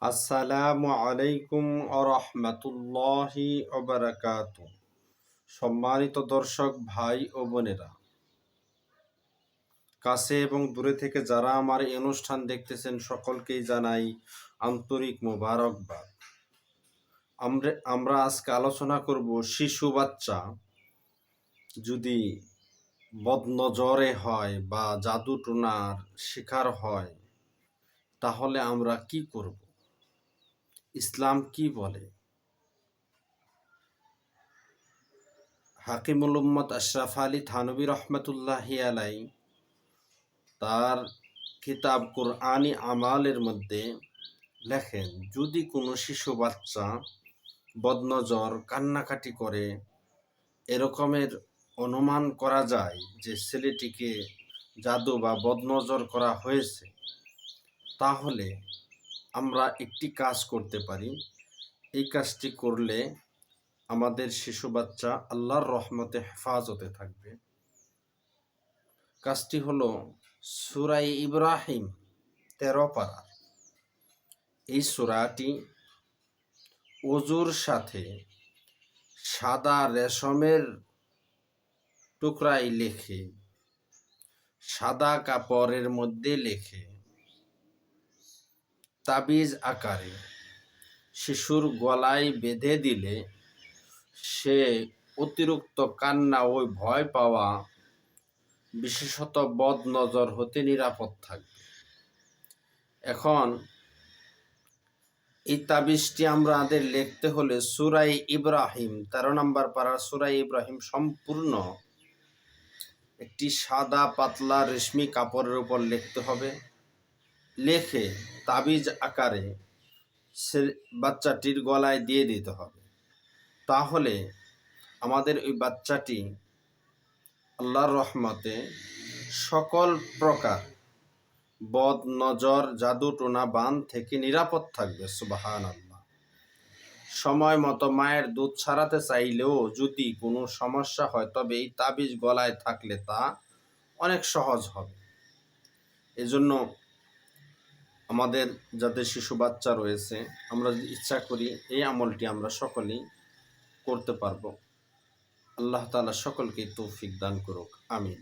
আসসালামু আলাইকুম আরহামাতুল্লাহি ওবারাকাতু। সম্মানিত দর্শক ভাই ও বোনেরা, কাছে এবং দূরে থেকে যারা আমার এই অনুষ্ঠান দেখতেছেন সকলকেই জানাই আন্তরিক মোবারকবাদ। আমরা আজকে আলোচনা করব শিশু বাচ্চা যদি বদনজরে হয় বা জাদু টোনার শিকার হয় তাহলে আমরা কি করব, ইসলাম কি বলে। হাকিমুল উম্মত আশরাফ আলী থানভী রহমতুল্লাহি আলাই তার কিতাব কুরআনি আমালের মধ্যে লেখেন, যদি কোনো শিশু বাচ্চা বদনজর কান্নাকাটি করে এরকমের অনুমান করা যায় যে ছেলেটিকে জাদু বা বদনজর করা হয়েছে, তাহলে আমরা একটি কাজ করতে পারি। এই কাজটি করলে আমাদের শিশু বাচ্চা আল্লাহর রহমতে হেফাজতে থাকবে। কাজটি হলো সূরা ইব্রাহিম 13 পারার এই সূরাটি ওযুর সাথে সাদা রেশমের টুকরায় লেখে, সাদা কাপড়ের মধ্যে লেখে, তাবিজ আকারে শিশুর গলায় বেঁধে দিলে সে অতিরিক্ত কান্না ও ভয় পাওয়া, বিশেষত বদনজর হতে নিরাপদ থাকবে। এখন এই তাবিজটি আমাদের লিখতে হলে সূরা ইব্রাহিম 13 নম্বর পারার সূরা ইব্রাহিম সম্পূর্ণ একটি সাদা পাতলা রেশমি কাপড়ের উপর লিখতে হবে। লেখে তাবিজ আকারে সে বাচ্চাটির গলায় দিয়ে দিতে হবে। তাহলে আমাদের ওই বাচ্চাটি আল্লাহর রহমতে সকল প্রকার বদ নজর জাদু টোনা বান থেকে নিরাপদ থাকবে। সুবহানাল্লাহ। সময় মতো মায়ের দুধ ছাড়াতে চাইলেও যদি কোনো সমস্যা হয় তবে এই তাবিজ গলায় থাকলে তা অনেক সহজ হবে। এজন্য আমাদের যাদের শিশু বাচ্চা রয়েছে, আমরা যদি ইচ্ছা করি এই আমলটি আমরা সকলেই করতে পারবো। আল্লাহ তাআলা সকলকে তৌফিক দান করুক, আমিন।